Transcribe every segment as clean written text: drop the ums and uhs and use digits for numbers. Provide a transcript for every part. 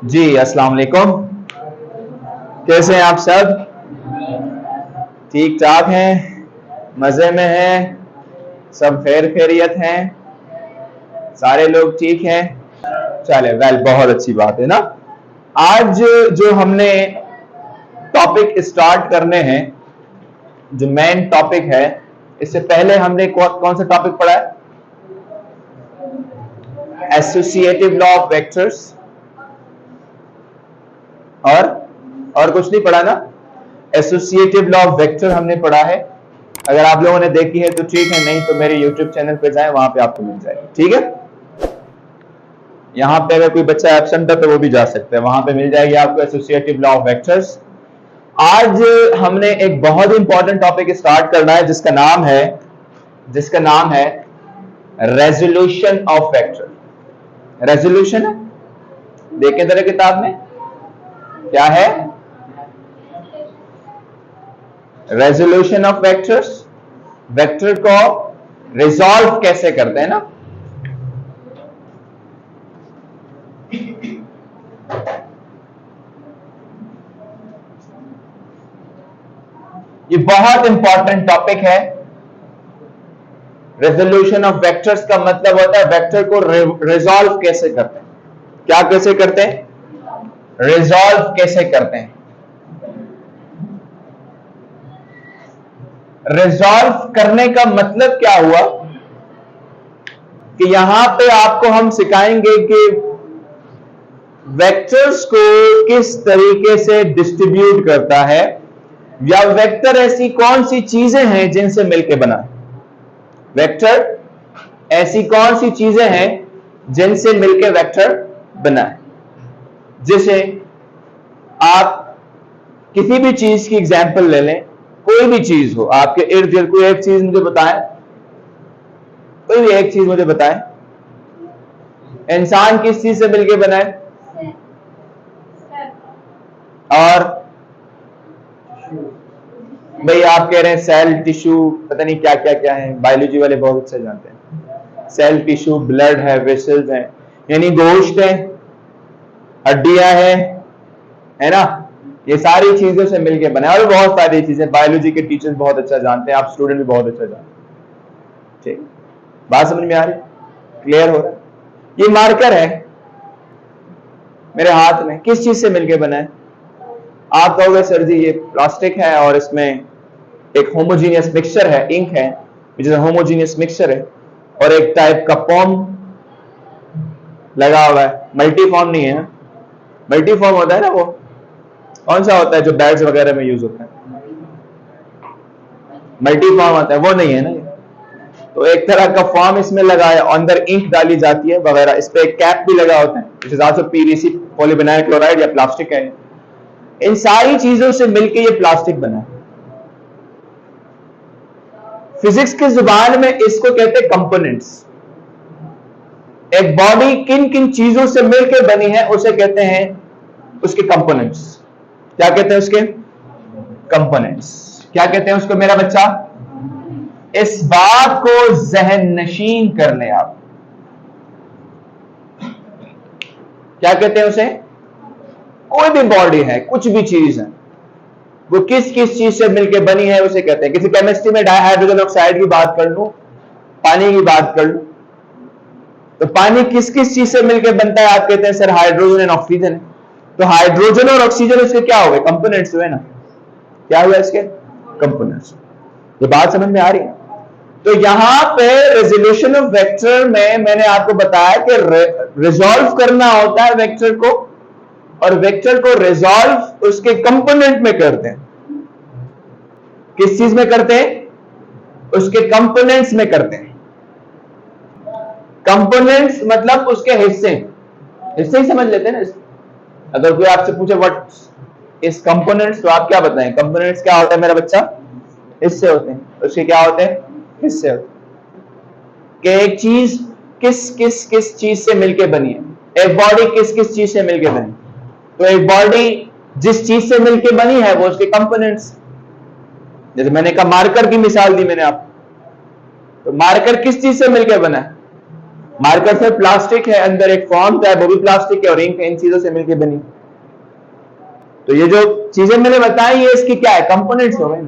जी अस्सलाम वालेकुम। कैसे हैं आप सब? ठीक ठाक हैं, मजे में हैं, सब खैर खैरियत हैं, सारे लोग ठीक हैं। चले वेल, बहुत अच्छी बात है ना। आज जो हमने टॉपिक स्टार्ट करने हैं, जो मेन टॉपिक है, इससे पहले हमने कौन सा टॉपिक पढ़ा है? Associative law of vectors. और कुछ नहीं पढ़ा ना। एसोसिएटिव लॉ ऑफ वेक्टर हमने पढ़ा है। अगर आप लोगों ने देखी है तो ठीक है, नहीं तो मेरे यूट्यूब चैनल पे जाएं, वहां पे आपको मिल जाएगी। ठीक है, यहां पे अगर कोई बच्चा एब्सेंट है तो वो भी जा सकते हैं, वहां पे मिल जाएगी आपको एसोसिएटिव लॉ ऑफ वेक्टर्स। आज हमने एक बहुत इंपॉर्टेंट टॉपिक स्टार्ट करना है जिसका नाम है रेजोल्यूशन ऑफ वेक्टर। रेजोल्यूशन है, देखें जरा किताब में क्या है। रेजोल्यूशन ऑफ वेक्टर्स, वेक्टर को रिजॉल्व कैसे करते हैं ना। ये बहुत इंपॉर्टेंट टॉपिक है। रेजोल्यूशन ऑफ वेक्टर्स का मतलब होता है वेक्टर को रिजॉल्व कैसे करते हैं। क्या कैसे करते हैं? रिजॉल्व कैसे करते हैं। रिजॉल्व करने का मतलब क्या हुआ कि यहां पे आपको हम सिखाएंगे कि वेक्टर्स को किस तरीके से डिस्ट्रीब्यूट करता है, या वेक्टर ऐसी कौन सी चीजें हैं जिनसे मिलकर बना है। वेक्टर ऐसी कौन सी चीजें हैं जिनसे मिलकर वेक्टर बना है। जैसे आप किसी भी चीज की एग्जांपल ले लें, कोई भी चीज हो आपके इर्द गिर्द, कोई एक चीज मुझे बताएं, कोई भी एक चीज मुझे बताएं। इंसान किस चीज से मिलकर बना है? और भाई आप कह रहे हैं सेल, टिश्यू, पता नहीं क्या क्या क्या है, बायोलॉजी वाले बहुत अच्छे जानते हैं। सेल, टिश्यू, ब्लड है, वेसल्स हैं, यानी गोश्त है, हड्डियां है ना। ये सारी चीजों से मिलकर बना है, और बहुत सारी चीजें बायोलॉजी के टीचर्स बहुत अच्छा जानते हैं, आप स्टूडेंट भी बहुत अच्छा जानते हैं। ठीक, बात समझ में आ रही? क्लियर हो रहा है? ये मार्कर है मेरे हाथ में, किस चीज से मिलकर बना है? आप कहोगे सर जी ये प्लास्टिक है और इसमें एक होमोजीनियस मिक्सचर है, इंक है, होमोजीनियस मिक्सचर है, और एक टाइप का फॉर्म लगा हुआ है। मल्टी फॉर्म नहीं है ना, मल्टी फॉर्म होता है ना, वो कौन सा होता है जो बैग्स वगैरह में यूज होता है, मल्टी फॉर्म होता है, वो नहीं है ना। तो एक तरह का फॉर्म इसमें लगा है, अंदर इंक डाली जाती है वगैरह, इस पे एक कैप भी लगा होता है, इस हिसाब से पीवीसी, पॉलीविनाइल क्लोराइड या प्लास्टिक है। इन सारी चीजों से मिलकर ये प्लास्टिक बना है। फिजिक्स की जुबान में इसको कहते हैं कंपोनेंट्स। एक बॉडी किन किन चीजों से मिलकर बनी है उसे कहते हैं उसके कंपोनेंट्स। क्या कहते हैं उसके? कंपोनेंट्स। क्या कहते हैं उसको मेरा बच्चा? इस बात को जहन नशीन कर ले आप। क्या कहते हैं उसे? कोई भी बॉडी है, कुछ भी चीज है, वो किस किस चीज से मिलकर बनी है उसे कहते हैं। किसी केमिस्ट्री में डाइहाइड्रोजन ऑक्साइड की बात कर लूं, पानी की बात कर लूं, तो पानी किस किस चीज से मिलकर बनता है? आप कहते हैं सर हाइड्रोजन एंड ऑक्सीजन है। तो हाइड्रोजन और ऑक्सीजन इसके क्या हो गए? कंपोनेंट्स हुए ना। क्या हुआ इसके? कंपोनेंट्स। ये बात समझ में आ रही है? तो यहां पे रेजोल्यूशन ऑफ वेक्टर में मैंने आपको बताया कि रिजॉल्व करना होता है वेक्टर को, और वेक्टर को रिजॉल्व उसके कंपोनेंट में करते हैं। किस चीज में करते हैं? उसके कंपोनेंट्स में करते हैं। कंपोनेंट्स मतलब उसके हिस्से, हिस्से ही समझ लेते हैं ना। अगर कोई आपसे पूछे व्हाट इज कंपोनेंट्स, तो आप क्या बताएं? कंपोनेंट्स क्या होता है मेरा बच्चा? हिस्से होते हैं। उसके क्या होते हैं? हिस्से होते हैं। कि एक चीज किस किस किस चीज से मिलकर बनी है। एक बॉडी किस किस चीज से मिलकर बनी? तो एक बॉडी जिस चीज से मिलकर बनी है वो उसके कंपोनेंट्स। जैसे मैंने कहा, मार्कर की मिसाल दी मैंने आपको, तो मार्कर किस चीज से मिलकर बना है? मार्कर से प्लास्टिक है, अंदर एक फॉर्म है, वो भी प्लास्टिक है, और इंक इन चीजों से मिलकर बनी। तो ये जो चीजें मैंने बताई ये इसकी क्या है, कंपोनेंट्स हो गए।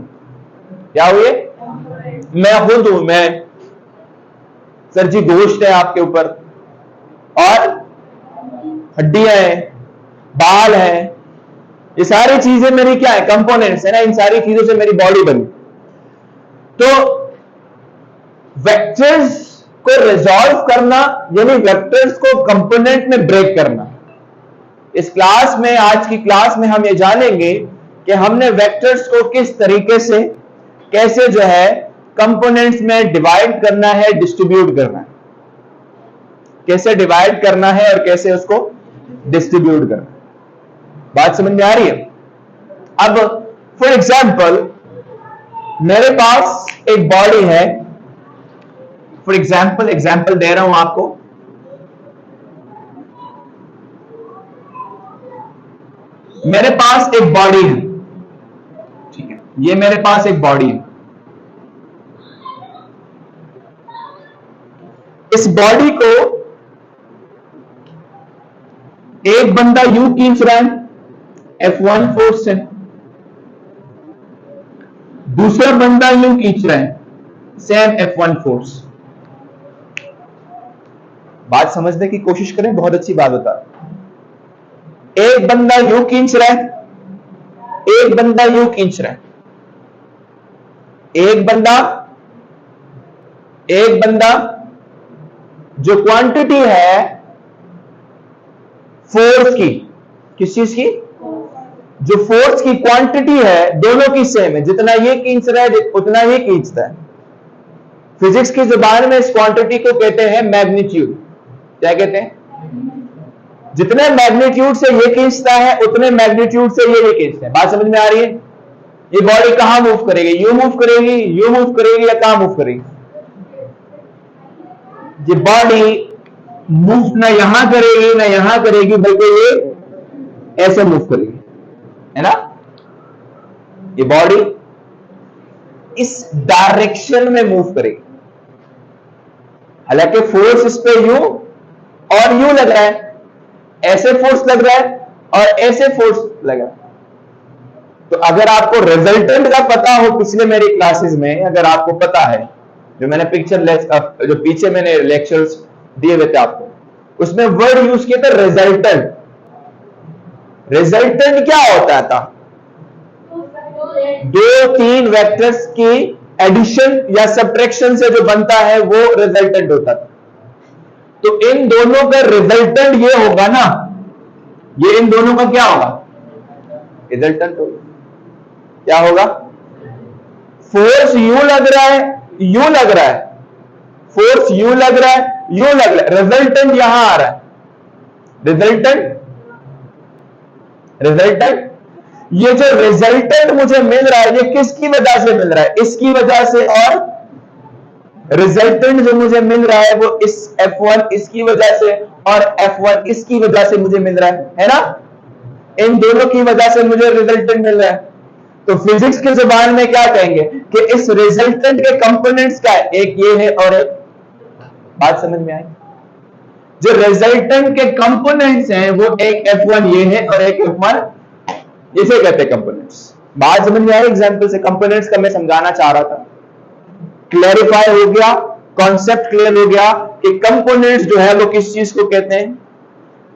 क्या हुए? मैं खुद हूं, मैं सर जी गोश्त है आपके ऊपर, और हड्डियां हैं, बाल है, ये सारी चीजें मेरी क्या है, कंपोनेंट्स है ना। इन सारी चीजों से मेरी बॉडी बनी। तो वेक्टर्स को रिजॉल्व करना यानी वेक्टर्स को कंपोनेंट में ब्रेक करना। इस क्लास में, आज की क्लास में हम ये जानेंगे कि हमने वेक्टर्स को किस तरीके से, कैसे जो है कंपोनेंट्स में डिवाइड करना है, डिस्ट्रीब्यूट करना है, कैसे डिवाइड करना है और कैसे उसको डिस्ट्रीब्यूट करना है। बात समझ में आ रही है? अब फॉर एग्जाम्पल मेरे पास एक बॉडी है, फॉर एग्जाम्पल दे रहा हूं आपको। मेरे पास एक बॉडी है, ठीक है, ये मेरे पास एक बॉडी है। इस बॉडी को एक बंदा यूं खींच रहा है F1 फोर्स से, दूसरा बंदा यूं खींच रहा है सेम F1 फोर्स। बात समझने की कोशिश करें, बहुत अच्छी बात बता। एक बंदा यूं खींच रहा है, एक बंदा यूं खींच रहा है, एक बंदा जो क्वांटिटी है फोर्स की, किस चीज की, जो फोर्स की क्वांटिटी है दोनों की सेम है, जितना ये खींच रहा है उतना ही खींचता है। फिजिक्स की जुबान में इस क्वांटिटी को कहते हैं मैग्नीट्यूड। क्या कहते हैं? जितने मैग्नीट्यूड से ये खींचता है उतने मैग्नीट्यूड से ये खींचता है। बात समझ में आ रही है? ये बॉडी कहां मूव करेगी, यू मूव करेगी, यू मूव करेगी, या कहां मूव करेगी? ये बॉडी मूव ना यहां करेगी ना यहां करेगी, बल्कि ये ऐसे मूव करेगी, है ना। ये बॉडी इस डायरेक्शन में मूव करेगी। हालांकि फोर्स इस पे यू और यू लग रहा है, ऐसे फोर्स लग रहा है और ऐसे फोर्स लग रहा है। तो अगर आपको रिजल्टेंट का पता हो, पिछले मेरी क्लासेस में अगर आपको पता है, जो मैंने जो पीछे मैंने लेक्चर्स दिए हुए थे आपको, उसमें वर्ड यूज किया था रिजल्टेंट। रिजल्टेंट क्या होता था? दो तीन वेक्टर्स की एडिशन या सब्ट्रैक्शन से जो बनता है वो रिजल्टेंट होता था। तो इन दोनों का रिजल्टेंट ये होगा ना, ये इन दोनों का क्या होगा? रिजल्टेंट होगा। क्या होगा? फोर्स यू लग रहा है, यू लग रहा है, फोर्स यू लग रहा है, यू लग रहा है, रिजल्टेंट यहां आ रहा है। रिजल्टेंट ये जो रिजल्टेंट मुझे मिल रहा है, ये किसकी वजह से मिल रहा है? इसकी वजह से। और रिजल्टेंट जो मुझे मिल रहा है वो इस F1 इसकी वजह से और F1 इसकी वजह से मुझे मिल रहा है ना। इन दोनों की वजह से मुझे रिजल्टेंट मिल रहा है। तो फिजिक्स की जुबान में क्या कहेंगे कि इस रिजल्टेंट के कंपोनेंट्स क्या है? एक ये है और एक, बात समझ में आई? जो रिजल्टेंट के कंपोनेंट्स हैं वो एक F1 ये है और एक F1 इसे कहते हैं कंपोनेंट्स। बात समझ में आई? एग्जांपल से कंपोनेंट्स का मैं समझाना चाह रहा था। क्लैरिफाई हो गया, कॉन्सेप्ट क्लियर हो गया कि कंपोनेंट्स जो है वो किस चीज को कहते हैं,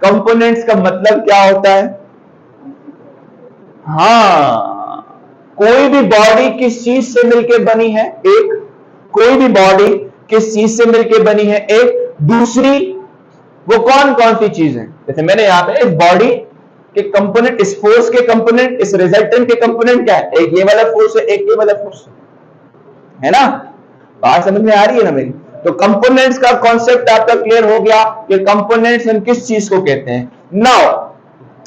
कंपोनेंट्स का मतलब क्या होता है। हाँ, कोई भी बॉडी किस चीज से मिलकर बनी है? एक, कोई भी बॉडी किस चीज से मिलकर बनी है? एक। दूसरी, वो कौन कौन सी चीज है? जैसे मैंने यहां पे इस बॉडी के कंपोनेंट, इस फोर्स के कंपोनेंट, इस रिजल्टेंट के कंपोनेंट क्या है? एक ये वाला फोर्स है, एक ये वाला फोर्स है ना। बात समझ में आ रही है ना मेरी? तो कंपोनेंट्स का कॉन्सेप्ट आपका क्लियर हो गया कि कंपोनेंट्स हम किस चीज को कहते हैं। नाउ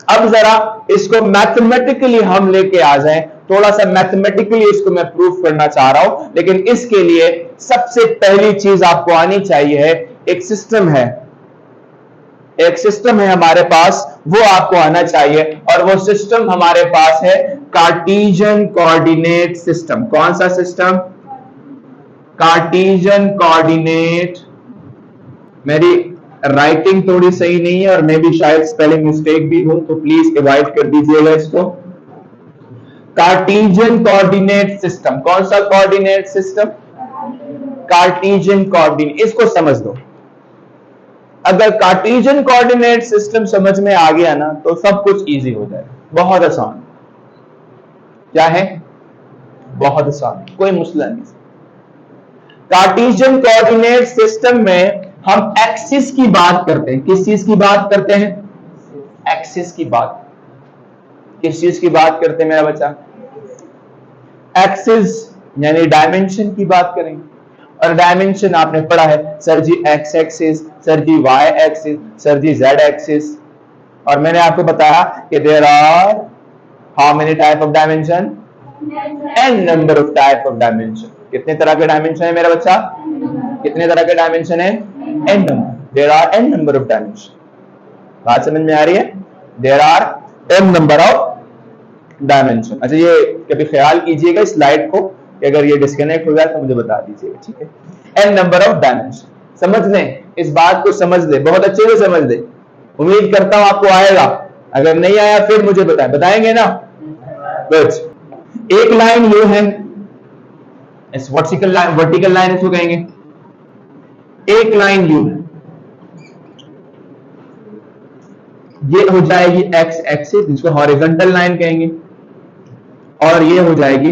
अब जरा इसको मैथमेटिकली हम लेके आ जाएं, थोड़ा सा मैथमेटिकली इसको मैं प्रूफ करना चाह रहा हूं, लेकिन इसके लिए सबसे पहली चीज आपको आनी चाहिए है, एक सिस्टम है, एक सिस्टम है हमारे पास, वो आपको आना चाहिए। और वो सिस्टम हमारे पास है कार्टेशियन कोऑर्डिनेट सिस्टम। कौन सा सिस्टम? कार्टेशियन कोऑर्डिनेट मेरी राइटिंग थोड़ी सही नहीं है और मे भी शायद स्पेलिंग मिस्टेक भी हो, तो प्लीज अवॉइड कर दीजिएगा इसको। कार्टेशियन कोऑर्डिनेट सिस्टम, कौन सा कोऑर्डिनेट सिस्टम? कार्टेशियन कोऑर्डिनेट, इसको समझ दो। अगर कार्टेशियन कोऑर्डिनेट सिस्टम समझ में आ गया ना तो सब कुछ इजी हो जाएगा, बहुत आसान। क्या है? बहुत आसान, कोई मसला नहीं। कार्टेशियन कोऑर्डिनेट सिस्टम में हम एक्सिस की बात करते हैं। किस चीज की बात करते हैं? एक्सिस की बात। किस चीज की बात करते हैं मेरा बच्चा? एक्सिस यानी डायमेंशन की बात करेंगे। और डायमेंशन आपने पढ़ा है sir ji, X axis, sir ji Y axis, sir ji Z axis. और मैंने आपको बताया कि there are how many type of dimension? n number of type of dimension. कितने तरह के डायमेंशन है मेरा बच्चा? कितने तरह के डायमेंशन है? n number. There are n number of dimension. बात समझ में आ रही है? There are n number of dimension. अच्छा, ये कभी ख्याल कीजिएगा इस स्लाइड को कि अगर ये डिस्कनेक्ट हो जाए तो मुझे बता दीजिएगा, ठीक है? n number of dimension. समझ लें, इस बात को समझ ले, बहुत अच्छे से समझ ले। उम्मीद करता हूं आपको आएगा। अगर नहीं आया फिर मुझे बताएं, बताएंगे ना? गुड। एक लाइन ये है, इस वर्टिकल लाइन इसको कहेंगे। एक लाइन यू है, ये हो जाएगी एक्स एक्सिस, जिसको हॉरिजॉन्टल लाइन कहेंगे। और ये हो जाएगी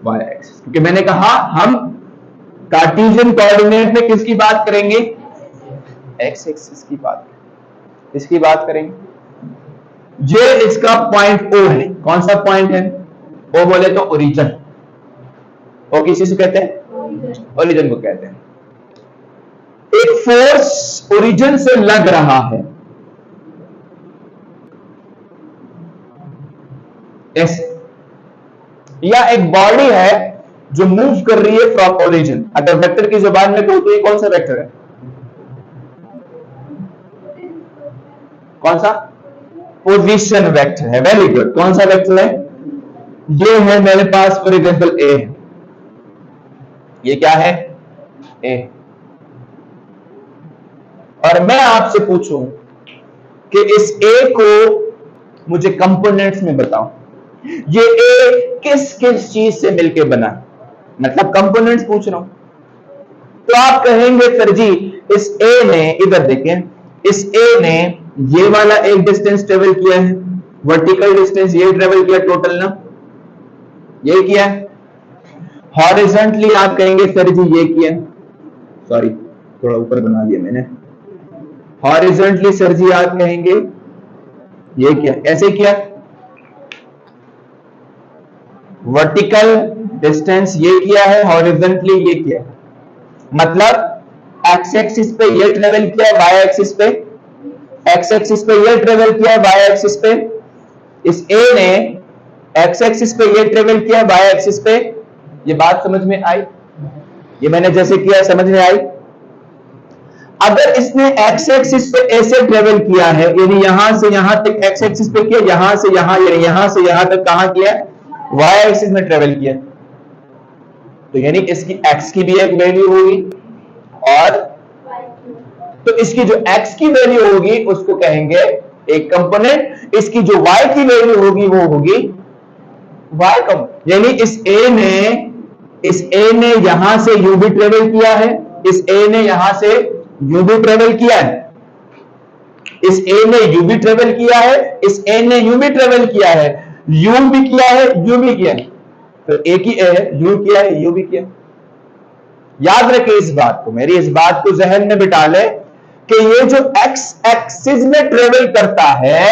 वाई एक्सिस। क्योंकि मैंने कहा हम कार्टेशियन कोऑर्डिनेट में किसकी बात करेंगे? एक्स एक्सिस की बात, इसकी बात करेंगे। ये इसका पॉइंट ओ है। कौन सा पॉइंट है? ओ बोले तो ओरिजिन। ओ किस चीज को कहते हैं? ओरिजिन को कहते हैं। एक फोर्स ओरिजिन से लग रहा है, ऐसे, या एक बॉडी है जो मूव कर रही है फ्रॉम ओरिजिन। अगर वेक्टर की जुबान में कहूं तो ये कौन सा वेक्टर है? कौन सा? पोजीशन वेक्टर है। Very good. कौन सा वेक्टर है? ये है मेरे पास फॉर एग्जाम्पल ए है। ये क्या है? ए। और मैं आपसे पूछूं कि इस ए को मुझे कंपोनेंट्स में बताओ, ये ए किस किस चीज से मिलके बना? मतलब कंपोनेंट्स पूछ रहा हूं। तो आप कहेंगे सर जी इस ए ने, इधर देखें, इस ए ने ये वाला एक डिस्टेंस ट्रेवल किया है, वर्टिकल डिस्टेंस ये ट्रेवल किया टोटल ना, ये किया। हॉरिजॉन्टली आप कहेंगे सर जी ये किया, सॉरी थोड़ा ऊपर बना दिया मैंने। हॉरिजॉन्टली सर जी आप कहेंगे ये किया, ऐसे किया। वर्टिकल डिस्टेंस ये किया है, हॉरिजॉन्टली ये किया। मतलब एक्स एक्सिस पे ये ट्रेवल किया, वाई एक्सिस पे, एक्स एक्सिस पे ये ट्रेवल किया, वाई एक्सिस पे। इस ए ने एक्स एक्सिस पे ये ट्रेवल किया, वाई एक्सिस पे। ये बात समझ में आई? ये मैंने जैसे किया समझ में आई? अगर इसने एक्स एक्सिस पे ऐसे ट्रेवल किया है, यानी यहां से यहां तक एक्स एक्सिस पे किया, यहां से यहां, यानी यहां से यहां तक कहां किया? वाई एक्सिस में ट्रेवल किया। तो यानी इसकी एक्स की भी एक वैल्यू होगी और तो इसकी जो x की वैल्यू होगी उसको कहेंगे एक कंपोनेंट, इसकी जो y की वैल्यू होगी वो होगी y कंपोनेंट। यानी इस a ने यहां से u भी ट्रेवल किया है, इस a ने यहां से u भी ट्रेवल किया है, इस a ने u भी ट्रेवल किया है, इस a ने u भी ट्रेवल किया है, u भी किया है, u भी किया है। तो एक ही a है, u किया है, u भी किया। याद रखें इस बात को, मेरी इस बात को जहन में बिठा ले कि ये जो x एक्सिस में ट्रेवल करता है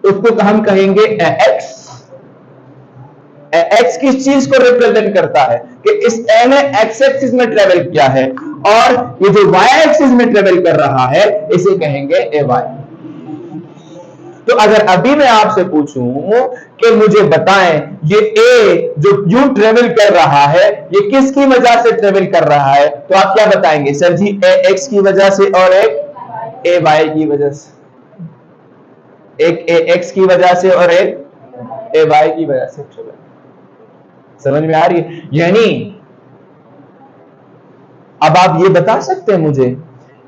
उसको हम कहेंगे x। x किस चीज को रिप्रेजेंट करता है कि इस a ने x एक्सिस में ट्रेवल किया है और ये जो y एक्सिस में ट्रेवल कर रहा है इसे कहेंगे ay। तो अगर अभी मैं आपसे पूछूं कि मुझे बताएं ये a जो u ट्रेवल कर रहा है ये किसकी वजह से ट्रेवल कर रहा है, तो आप क्या बताएंगे? सर जी a x की वजह से और एक a y की वजह से, एक a x की वजह से और एक a y की वजह से ट्रेवल। समझ में आ रही है? यानी अब आप ये बता सकते हैं मुझे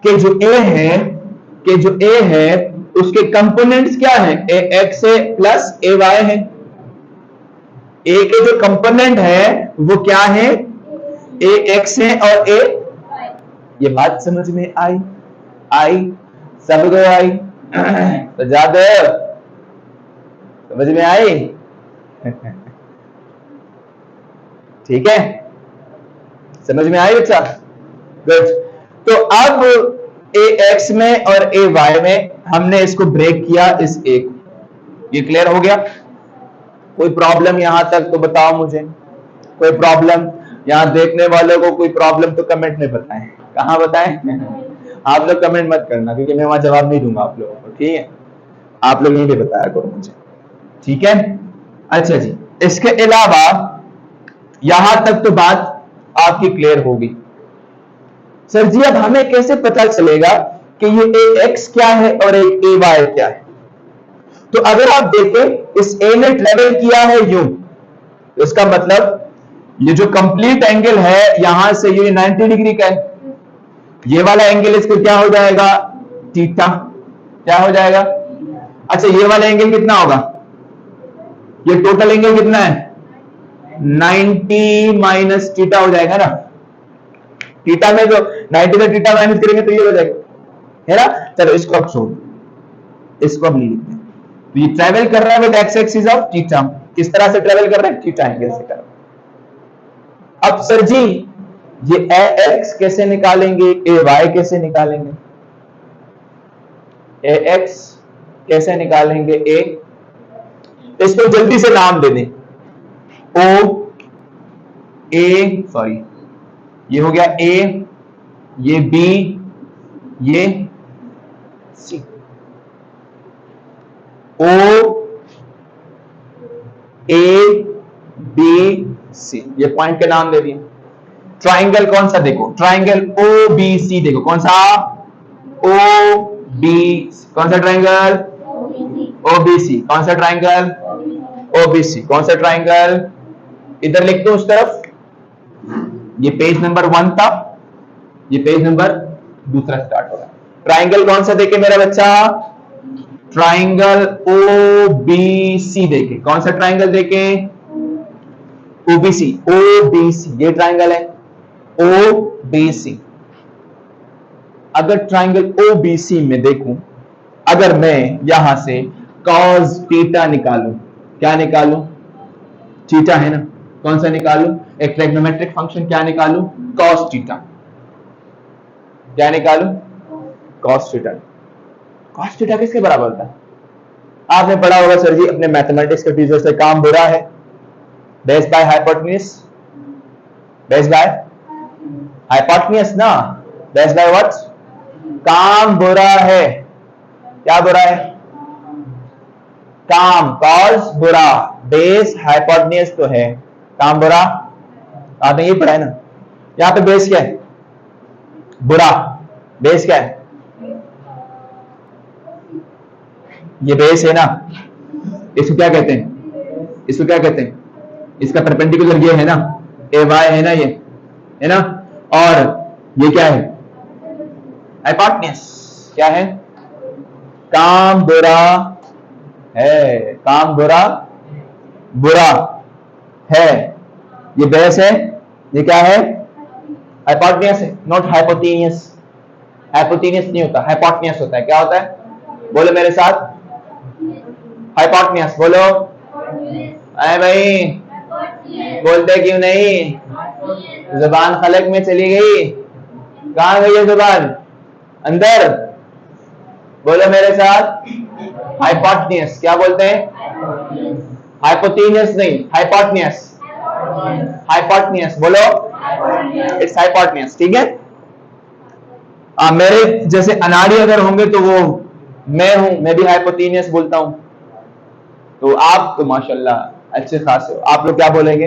कि जो ए है उसके कंपोनेंट्स क्या हैं? ए एक्स है प्लस ए वाई है। ए के जो कंपोनेंट है वो क्या है? ए एक्स है और ए। ये बात समझ में आई सबको आई तो ज्यादा समझ में आई ठीक है, समझ में आई बच्चा? गुड। तो अब ए एक्स में और ए वाई में हमने इसको ब्रेक किया इस ए को। ये क्लियर हो गया? कोई प्रॉब्लम यहां तक तो बताओ मुझे, कोई प्रॉब्लम? यहां देखने वालों को कोई प्रॉब्लम तो कमेंट में बताएं। कहां बताएं? आप लोग कमेंट मत करना क्योंकि मैं वहां जवाब नहीं दूंगा आप लोगों को, ठीक है? आप लोग यहीं पे बताया करो मुझे, ठीक है? अच्छा जी, इसके अलावा यहां तक तो बात आपकी क्लियर होगी। सर जी अब हमें कैसे पता चलेगा कि ये ए एक्स क्या है और एक ए वाई क्या है? तो अगर आप देखें इस ए ने ट्रेवल किया है यूं, इसका मतलब ये जो कंप्लीट एंगल है यहां से ये 90 डिग्री का है, ये वाला एंगल इसका क्या हो जाएगा? थीटा। क्या हो जाएगा? अच्छा ये वाला एंगल कितना होगा? ये टोटल एंगल कितना है? 90 माइनस थीटा हो जाएगा ना। थीटा में जो 90 से थीटा माइनस करेंगे तो ये हो जाएगा, है ना? चलो इसको अब छोड़, इसको अब नहीं लिखते। तो ये ट्रेवल कर रहा है with x axis of theta. किस तरह से ट्रेवल कर रहा है? थीटा एंगल से कर रहा है। अब सर जी ये ए एक्स कैसे निकालेंगे, ए वाई कैसे निकालेंगे? ए एक्स कैसे निकालेंगे? ए, इसको जल्दी से नाम दे दें। ओ ए, सॉरी ये हो गया ए, ये बी, ये सी। ओ ए बी सी, ये पॉइंट के नाम दे दिए। ट्राइंगल कौन सा देखो? ट्राइंगल ओ बी सी देखो। कौन सा? O B. कौन सा ट्राइंगल? O B C. कौन सा ट्राइंगल? O B C. कौन सा ट्राइंगल? इधर लिख दो उस तरफ। ये पेज नंबर 1 था, ये पेज नंबर 2 स्टार्ट हो रहा है। ट्राइंगल कौन सा देखे मेरा बच्चा? ट्राइंगल ओ बी सी देखे। कौन सा ट्राइंगल देखे? ओबीसी। ओ बी सी, ये ट्राइंगल है ओ बी सी। अगर ट्राइंगल ओ बी सी में देखूं, अगर मैं यहां से cos थीटा निकालूं, क्या निकालूं? थीटा है ना, कौन सा निकालूं? एक ट्रिग्नोमेट्रिक फंक्शन। क्या निकालूं? cos theta. क्या निकालूं? cos theta. cos थीटा किसके बराबर होता है? आपने पढ़ा होगा सर जी अपने मैथमेटिक्स के टीचर से, काम बुरा है base by hypotenuse. Base by hypotenuse ना, बेस बाय व्हाट? काम बुरा है। क्या बुरा है? काम, कॉज बुरा, बेस हाइपोटेन्यूज तो है, काम बुरा। आपने ये पढ़ा है ना। यहां पे बेस क्या है? बुरा। बेस क्या है? ये बेस है ना, इसको क्या कहते हैं? इसको क्या कहते हैं? इसका परपेंडिकुलर ये है ना, ए वाई है ना, ये है ना, और ये क्या है? हाइपोटेन्यूज। क्या है? काम बुरा है, काम बुरा बुरा है। ये बेस है, ये क्या है? हाइपोटेन्यूज है, नॉट हाइपोटेनियस। हाइपोटेनियस नहीं होता, हाइपोटेन्यूज होता है। क्या होता है? बोलो मेरे साथ, हाइपोटेन्यूज बोलो। अरे भाई बोलते क्यों नहीं? जुबान खलक में चली गई। कहां गई है जुबान? अंदर। बोलो मेरे साथ, हाइपोटेन्यूज। क्या बोलते हैं? हाइपोटेनियस नहीं, हाइपोटेन्यूज। हाइपोटेन्यूज बोलो, इट्स हाइपोटेन्यूज। ठीक है? मेरे जैसे अनाड़ी अगर होंगे तो वो मैं हूं, मैं भी हाइपोटेनियस बोलता हूं। तो आप तो माशाल्लाह अच्छे खास हो, आप लोग क्या बोलेंगे?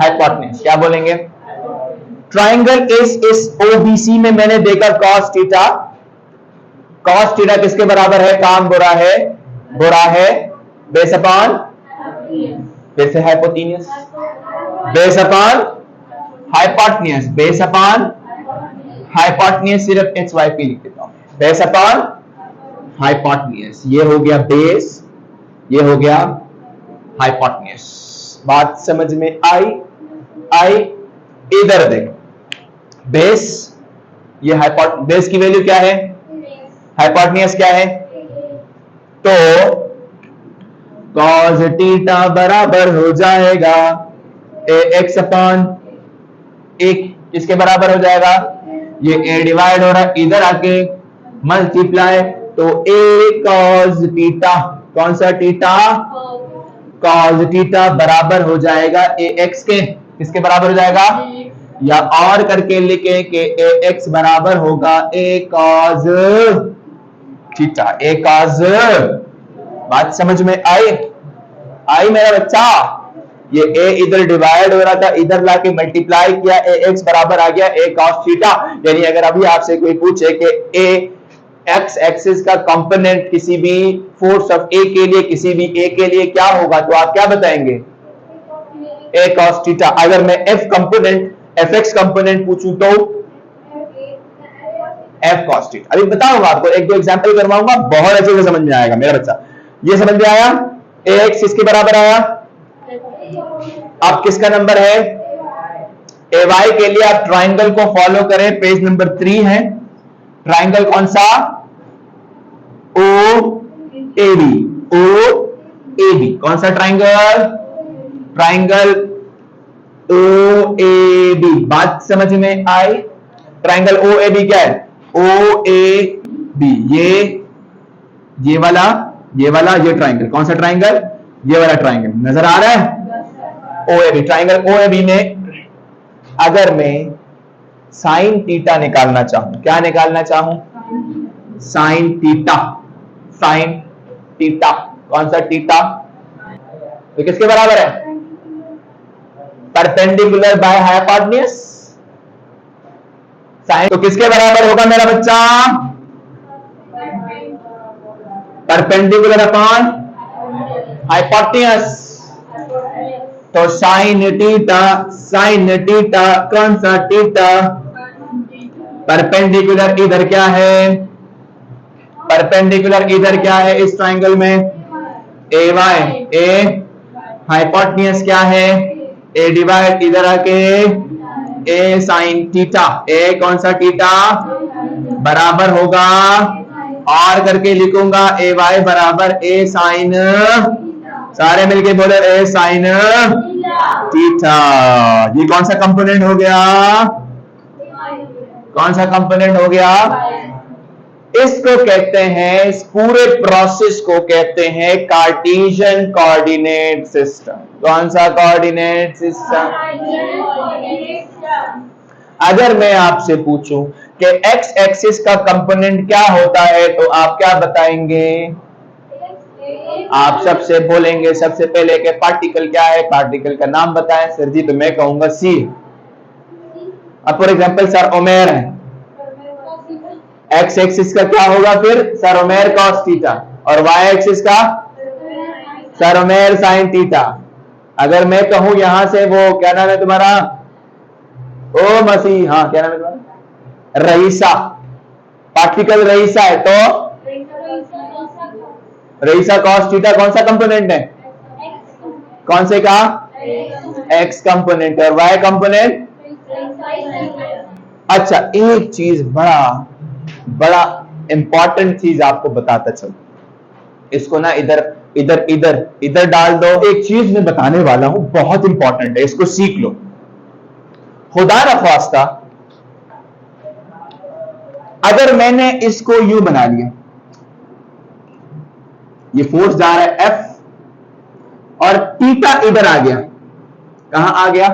हाइपोटेन्यूज। क्या बोलेंगे? ट्राइंगल इस ओबीसी में मैंने देखा cos थीटा। cos थीटा किसके बराबर है? काम बुरा है, बुरा है, बेस अपॉन, फिर से hypotenuse, base upon hypotenuse, base upon hypotenuse सिर्फ एच वाई पी लिख देता हूं, बेस अपॉन हाइपोटेन्यूज। ये हो गया बेस, ये हो गया हाइपोटेन्यूज। बात समझ में आई? इधर देखो, बेस, ये बेस की वैल्यू क्या है, हाइपोटेन्यूज क्या है, तो cos थीटा बराबर हो जाएगा ax अपॉन एक, किसके बराबर हो जाएगा, ये a डिवाइड हो रहा है, इधर आके मल्टीप्लाई, तो a cos थीटा, कौन सा थीटा, cos थीटा बराबर हो जाएगा ax के, किसके बराबर हो जाएगा, या और करके लिखे कि ax बराबर होगा a cos theta, a cos। बात समझ में आई मेरा बच्चा? ये a इधर डिवाइड हो रहा था, इधर लाके मल्टीप्लाई किया, ax बराबर आ गया a cos थीटा। यानी अगर अभी आपसे कोई पूछे कि a x एक्सिस का कंपोनेंट किसी भी फोर्स ऑफ a के लिए, किसी भी a के लिए क्या होगा, तो आप क्या बताएंगे, a cos थीटा। अगर मैं fx कंपोनेंट पूछूं तो f cos थीटा। अभी बताऊंगा आपको, एक दो एग्जांपल करवाऊंगा, बहुत अच्छे से समझ में आएगा मेरा बच्चा। ये समझ में आया, ax किसके बराबर आया, अब किसका नंबर है, ay के लिए आप ट्राइंगल को फॉलो करें, पेज नंबर 3 है, ट्राइंगल कौन सा, OAB, कौन सा ट्राइंगल, ट्राइंगल OAB। बात समझ में आई? ट्राइंगल OAB क्या है, OAB, ये वाला ये ट्राइंगल, कौन सा ट्राइंगल, ये वाला ट्राइंगल नजर आ रहा है, OAB। ट्राइंगल OAB में अगर मैं साइन थीटा निकालना चाहूं, क्या निकालना चाहूं, साइन थीटा, कौन सा थीटा, तो किसके बराबर है, परपेंडिकुलर बाय हाइपोटेन्यूज। साइन तो किसके बराबर होगा मेरा बच्चा, परपेंडिकुलर अपॉन हाइपोटेन्यूज। तो साइन थीटा कौन सा थीटा, परपेंडिकुलर इधर क्या है, परपेंडिकुलर इधर क्या है इस ट्राइंगल में, ay, a हाइपोटेन्यूज क्या है, a डिवाइड इधर आके a साइन थीटा, a कौन सा थीटा बराबर होगा, और करके लिखूंगा ay बराबर a साइन, सारे मिलके बोले a साइन थीटा। ये कौन सा कंपोनेंट हो गया, कौन सा कंपोनेंट हो गया, इसको कहते हैं, इस पूरे प्रोसेस को कहते हैं कार्टेशियन कोऑर्डिनेट सिस्टम। कौन सा कोऑर्डिनेट सिस्टम, अगर मैं आपसे पूछूं कि एक्स एक्सिस का कंपोनेंट क्या होता है, तो आप क्या बताएंगे, आप सबसे बोलेंगे सबसे पहले कि पार्टिकल क्या है, पार्टिकल का नाम बताएं। सर जी तो मैं कहूंगा सी। अब फॉर एग्जांपल सर ओमेर है, एक्स एक्सिस का क्या होगा फिर, सर ओमेर कॉस थीटा, और वाई एक्सिस का सर ओमेर साइन थीटा। अगर मैं कहूं यहां से वो क्या नाम है तुम्हारा, ओ मसीह, हाँ क्या नाम है तुम्हारा, रईसा, पार्टिकल रईसा है, तो रईसा कॉस थीटा कौन सा कंपोनेंट है, कौन से का, एक्स कंपोनेंट, और वाई कंपोनेंट। अच्छा एक चीज बड़ा इंपॉर्टेंट चीज आपको बताता चलो, इसको ना इधर डाल दो। एक चीज मैं बताने वाला हूं बहुत इंपॉर्टेंट है, इसको सीख लो। खुदा न ख्वास्ता अगर मैंने इसको यू बना लिया, ये फोर्स जा रहा है F, और थीटा इधर आ गया, कहां आ गया,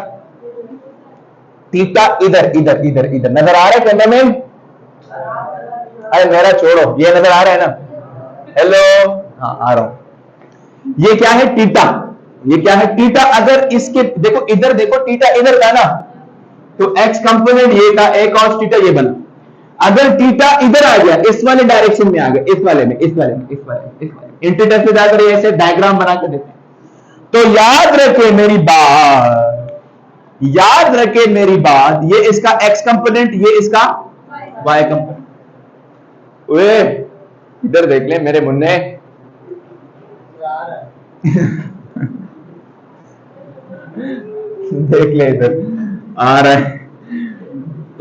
थीटा इधर नजर आ रहा है कैमरा में, अरे मेरा छोड़ो, ये नजर आ रहा है ना, हेलो, हाँ आ रहा हूं। ये क्या है थीटा, ये क्या है थीटा। अगर इसके देखो इधर देखो, थीटा इधर था ना, तो एक्स कंपोनेंट ये था, a cos थीटा ये बना। अगर थीटा इधर आ गया, इस वाले डायरेक्शन में आ गया, इस वाले में इंटीटर से जाकर ऐसे डायग्राम बना के देते हैं। तो याद रखे मेरी बात, ये इसका एक्स कंपोनेंट, ये इसका वाई कंपोनेंट। ओए इधर देख ले मेरे मुन्ने। देख ले इधर आ रहा है।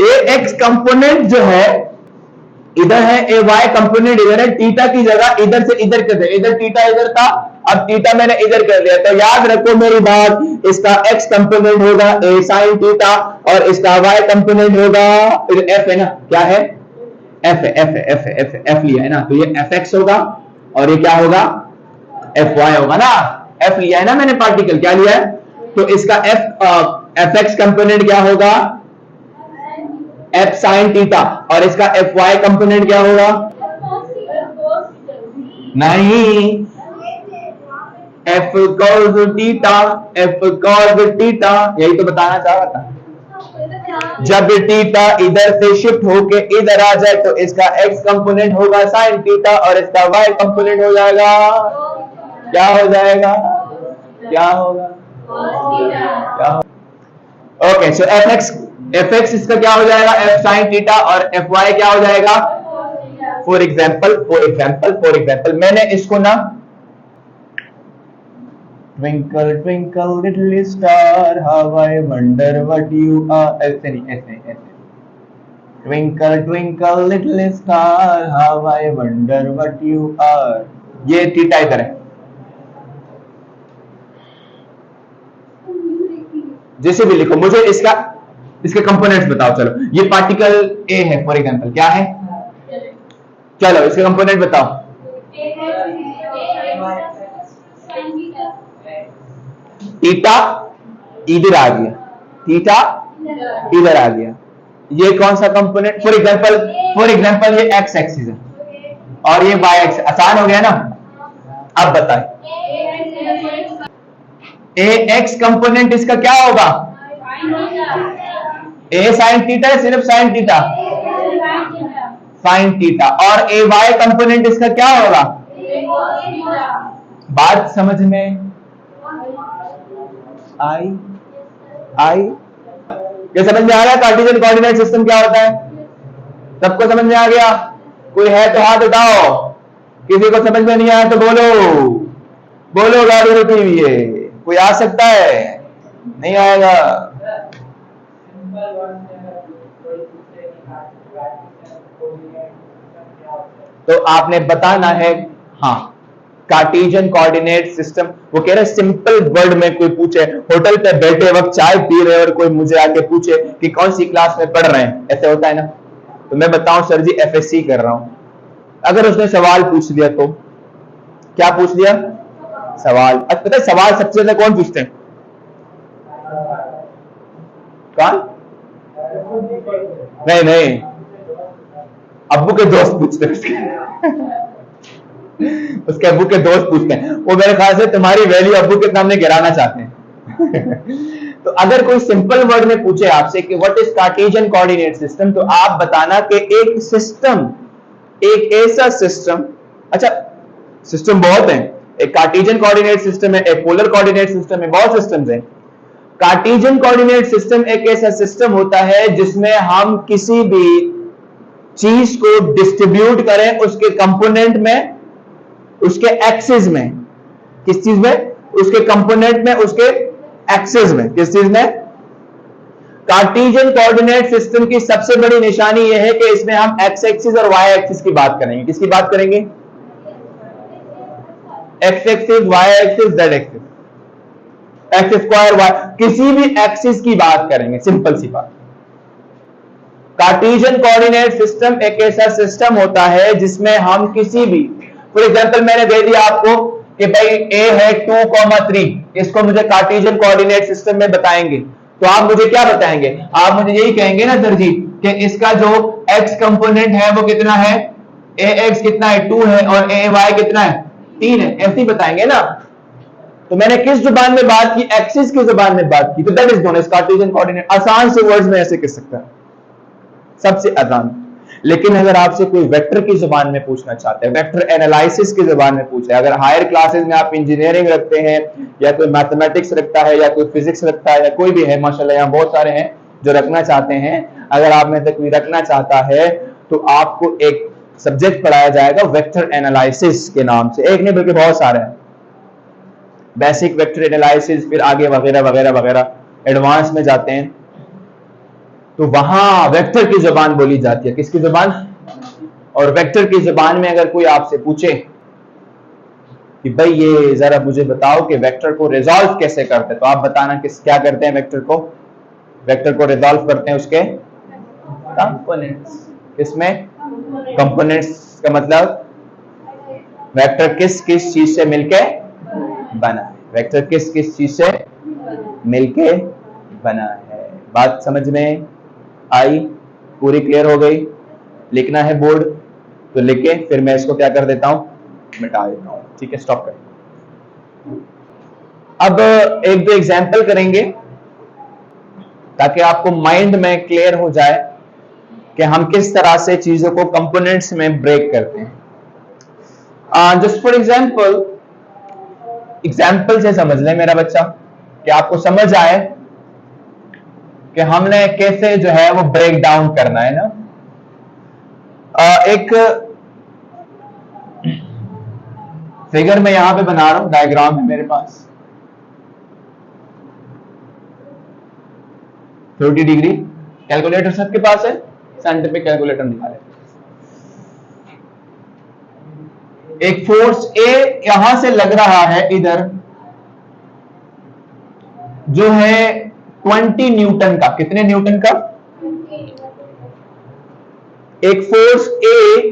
ए एक्स कंपोनेंट जो है इधर है, ए वाई कंपोनेंट इधर है, थीटा की जगह इधर से इधर कर दे, इधर थीटा इधर था, अब थीटा मैंने इधर कर दिया। तो याद रखो मेरी बात, इसका एक्स कंपोनेंट होगा ए साइन थीटा और इसका वाई कंपोनेंट होगा एफ है ना, क्या है एफ है, एफ है, एफ है, एफ है, एफ लिया है ना, तो ये एफ एक्स होगा और ये क्या होगा एफ वाई होगा ना। एफ लिया है ना मैंने पार्टिकल, क्या लिया है, तो इसका एफ एक्स कंपोनेंट क्या होगा एफ साइन थीटा और इसका एफ वाई कंपोनेंट क्या होगा, नहीं F cos theta, F cos theta, यही तो बताना चाह रहा था। जब थीटा इधर से शिफ्ट होके इधर आ जाए तो इसका एक्स कंपोनेंट होगा साइन थीटा और इसका वाई कंपोनेंट हो जाएगा, क्या हो जाएगा, क्या होगा, क्या होगा। ओके सो एफ एक्स इसका क्या हो जाएगा एफ साइन थीटा और एफ वाई क्या हो जाएगा, फॉर एग्जाम्पल मैंने इसको ना twinkle twinkle little star how I wonder what you are, ऐसे नहीं, ऐसे twinkle twinkle little star how I wonder what you are, ये थीटा इधर है। जैसे भी लिखो, मुझे इसके कंपोनेंट्स बताओ। चलो ये पार्टिकल ए है फॉर एग्जांपल, क्या है, चलो इसके कंपोनेंट बताओ। थीटा इधर आ गया, थीटा इधर आ गया, ये कौन सा कंपोनेंट, फॉर एग्जांपल ये एक्स एक्सिस है और ये वाई एक्सिस, आसान हो गया ना। अब बताएं ए एक्स कंपोनेंट इसका क्या होगा, ए साइन थीटा है, सिर्फ साइन थीटा, साइन थीटा, और ए वाई कंपोनेंट इसका क्या होगा, बात समझ में आई, ये समझ में आ गया कार्टेशियन कोऑर्डिनेट सिस्टम क्या होता है, सबको समझ में आ गया, कोई है तो हाथ उठाओ, किसी को समझ में नहीं आया तो बोलो गाड़ी रुकी हुई है, कोई आ सकता है, नहीं आएगा। तो आपने बताना है, हाँ कार्टेशियन कोऑर्डिनेट सिस्टम, वो कह रहे सिंपल वर्ड में कोई पूछे, होटल पे बैठे वक्त चाय पी रहे और कोई मुझे आके पूछे कि कौन सी क्लास में पढ़ रहे हैं, ऐसे होता है ना, तो मैं बताऊं सर जी एफएससी कर रहा हूं। अगर उसने सवाल पूछ लिया तो क्या पूछ लिया, सवाल। अच्छा पता है सवाल सबसे ज्यादा कौन पूछते हैं, कौन, नहीं अब्बू के दोस्त पूछते हैं उसके अब्बू के दोस्त पूछते हैं, वो मेरे ख्याल से तुम्हारी वैल्यू अब्बू के सामने गिराना चाहते हैं तो अगर कोई सिंपल वर्ड में पूछे आपसे कि what is Cartesian coordinate system, तो आप बताना कि एक सिस्टम, एक ऐसा सिस्टम, अच्छा सिस्टम बहुत है, एक कार्टेशियन कोऑर्डिनेट सिस्टम है, एक पोलर कोऑर्डिनेट सिस्टम है, बहुत सिस्टम्स हैं। कार्टेशियन कोऑर्डिनेट सिस्टम एक ऐसा सिस्टम होता है जिसमें हम किसी भी चीज को डिस्ट्रीब्यूट करें उसके कंपोनेंट में, उसके एक्सिस में, किस चीज में, उसके कंपोनेंट में, उसके एक्सिस में, किस चीज में। कार्टेशियन कोऑर्डिनेट सिस्टम की सबसे बड़ी निशानी यह है कि इसमें हम एक्स एक्सिस और वाई एक्सिस की बात करेंगे। किसकी बात करेंगे, X axis, Y axis, Z axis, X square Y, किसी भी एक्सिस की बात करेंगे, सिंपल सी बात। कार्टेशियन कोऑर्डिनेट सिस्टम एक ऐसा सिस्टम होता है जिसमें हम किसी भी, फॉर एग्जांपल मैंने दे दिया आपको कि भाई ए है 2,3, इसको मुझे कार्टेशियन कोऑर्डिनेट सिस्टम में बताएंगे, तो आप मुझे क्या बताएंगे, आप मुझे यही कहेंगे ना सर जी कि इसका जो एक्स कंपोनेंट है वो कितना है, ए एक्स कितना है 2 है और ए वाई कितना है 3 है, ऐसे ही बताएंगे ना। तो मैंने किस जुबान में बात की, एक्सिस की जुबान में बात की, तो that is known as Cartesian coordinate. आसान से वर्ड्स में ऐसे कह सकता है, सबसे आसान। लेकिन अगर आपसे कोई वेक्टर की जुबान में पूछना चाहते हैं, वेक्टर एनालिसिस की जुबान में पूछे, अगर हायर क्लासेस में आप इंजीनियरिंग रखते हैं या कोई मैथमेटिक्स रखता है या कोई फिजिक्स रखता है या कोई भी है, माशाल्लाह यहाँ बहुत सारे हैं जो रखना चाहते हैं, अगर आप में से कोई रखना चाहता है तो आपको एक सब्जेक्ट पढ़ाया जाएगा वेक्टर एनालिसिस के नाम से। एक नहीं बल्कि बहुत सारे हैं, बेसिक वेक्टर एनालिसिस, फिर आगे वगैरह वगैरह वगैरह एडवांस में जाते हैं। तो वहां वेक्टर की जुबान बोली जाती है। किसकी जुबान? और वेक्टर की जुबान में अगर कोई आपसे पूछे कि भाई ये जरा मुझे बताओ कि वेक्टर को रिजॉल्व कैसे करते हैं, तो आप बताना क्या करते हैं वेक्टर को? वेक्टर को रिजॉल्व करते हैं उसके कंपोनेंट्स। किसमें? कंपोनेंट्स का मतलब वेक्टर किस किस चीज से मिलके बना है, वेक्टर किस किस चीज से मिलके बना है। बात समझ में आई? पूरी क्लियर हो गई? लिखना है बोर्ड तो लिखे, फिर मैं इसको क्या कर देता हूं, मिटा देता हूं। ठीक है, स्टॉप कर। अब एक दो एग्जाम्पल करेंगे ताकि आपको माइंड में क्लियर हो जाए कि हम किस तरह से चीजों को कंपोनेंट्स में ब्रेक करते हैं। जस्ट फॉर एग्जाम्पल से समझ ले मेरा बच्चा, कि आपको समझ आए कि हमने कैसे जो है वो ब्रेक डाउन करना है ना। एक फिगर मैं यहां पे बना रहा हूं, डायग्राम है मेरे पास। 30 डिग्री कैलकुलेटर सबके पास है, साइंटिफिक कैलकुलेटर निकाले। एक फोर्स ए यहां से लग रहा है इधर, जो है 20 न्यूटन का। कितने न्यूटन का? एक फोर्स ए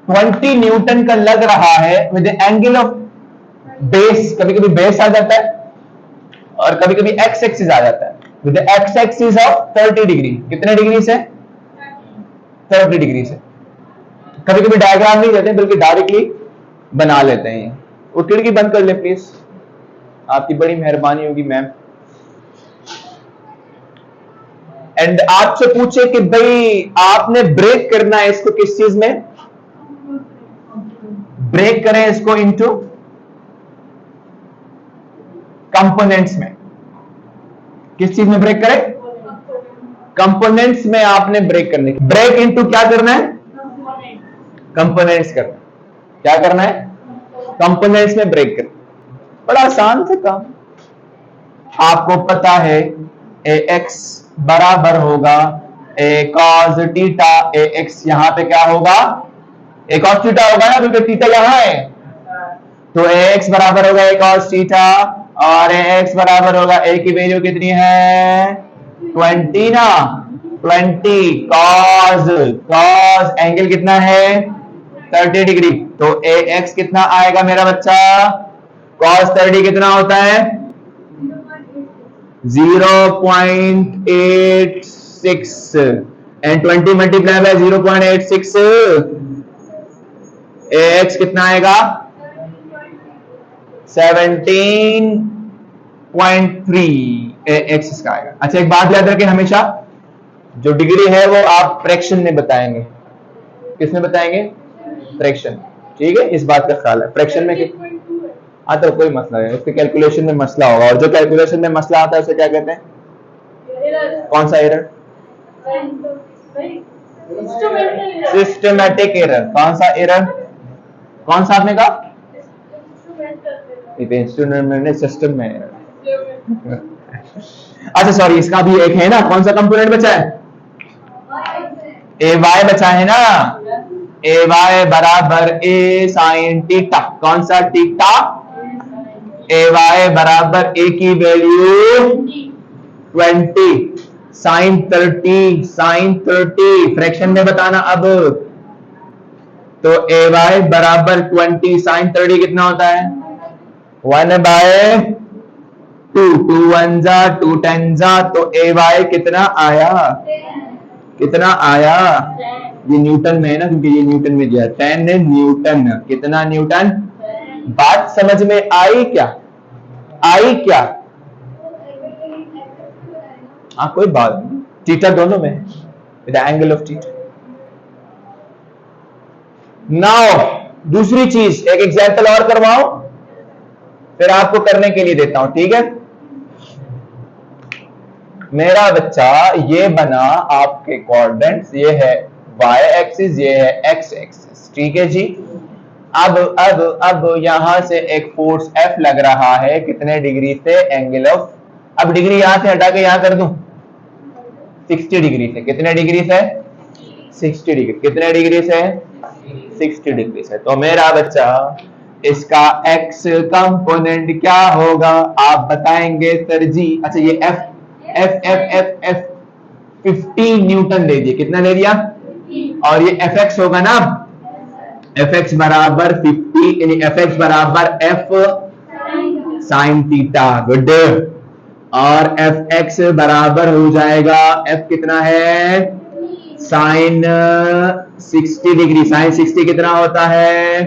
20 न्यूटन का लग रहा है विद एंगल ऑफ बेस। कभी कभी बेस आ जाता है और कभी कभी एक्स एक्सिस आ जाता है, with x axis of 30 degree. कितने डिग्री से? 30 डिग्री से। कभी कभी डायग्राम नहीं देते बल्कि डायरेक्टली बना लेते हैं। वो खिड़की बंद कर ले प्लीज, आपकी बड़ी मेहरबानी होगी मैम। एंड आपसे पूछे कि भाई आपने ब्रेक करना है इसको किस चीज में? ब्रेक करें इसको इनटू कंपोनेंट्स में। किस चीज में ब्रेक करें? कंपोनेंट्स में आपने ब्रेक करने। ब्रेक इनटू क्या करना है? कंपोनेंट्स करना। क्या करना है? कंपोनेंट्स में ब्रेक करना। बड़ा आसान सा काम। आपको पता है ए एक्स बराबर होगा ए कॉस थीटा। ए एक्स यहां पे क्या होगा? ए कॉस थीटा होगा ना, क्योंकि थीटा यहां है। तो ए एक्स बराबर होगा ए कॉस थीटा, और ए एक्स बराबर होगा ए की वैल्यू कितनी है? 20 ना। 20 कॉस एंगल कितना है? 30 डिग्री। तो ए एक्स कितना आएगा मेरा बच्चा? कॉस 30 कितना होता है? 0.86 and 20 multiply by 0.86, A x कितना आएगा? 17.3 ए एक्स इसका आएगा। अच्छा एक बात याद रखें, हमेशा जो डिग्री है वो आप फ्रैक्शन में बताएंगे। किसमें बताएंगे? फ्रैक्शन। ठीक है, इस बात का ख्याल है। फ्रैक्शन में हाँ तो कोई मसला नहीं, उसके कैलकुलेशन में मसला होगा, और जो कैलकुलेशन में मसला आता है उसे क्या कहते हैं? कौन सा एरर? Systematic error. कौन सा एरर? कौन सा आपने कहा? इंस्ट्रूमेंट सिस्टम में एरर। अच्छा सॉरी, इसका भी एक है ना, कौन सा कंपोनेंट बचा है? ए वाई बचा है ना। ए वाई बराबर ए साइन थीटा। कौन सा थीटा? ए वाई बराबर ए की वैल्यू 20 साइन 30 फ्रैक्शन में बताना। अब तो ए वाई बराबर 20 साइन 30 कितना होता है? 1/2। 2 1 जा 2 10 जा, तो ए वाई कितना आया? कितना आया? ये न्यूटन में है ना, क्योंकि ये न्यूटन में दिया 10 न्यूटन। कितना न्यूटन? बात समझ में आई क्या? आई क्या? हाँ कोई बात नहीं, थीटा दोनों में with angle of theta. Now दूसरी चीज, एक एग्जांपल और करवाओ, फिर आपको करने के लिए देता हूं। ठीक है मेरा बच्चा, ये बना आपके कोऑर्डिनेट्स, ये है y एक्सिस, ये है x एक्सिस। ठीक है जी। अब यहां से एक फोर्स F लग रहा है, कितने डिग्री से? एंगल ऑफ, अब डिग्री यहां से हटा के यहां कर दूं, 60 डिग्री से। कितने डिग्री से? 60 डिग्री। कितने डिग्री से? 60 डिग्री से। तो मेरा बच्चा इसका x कंपोनेंट क्या होगा, आप बताएंगे सर जी? अच्छा, ये F 50 न्यूटन दे दिए। कितना दे दिया? और ये Fx होगा ना, Fx बराबर 50, यानी Fx बराबर F साइन थीटा। गुड। और Fx बराबर हो जाएगा, F कितना है? Sign 60 degree. साइन 60 कितना होता है?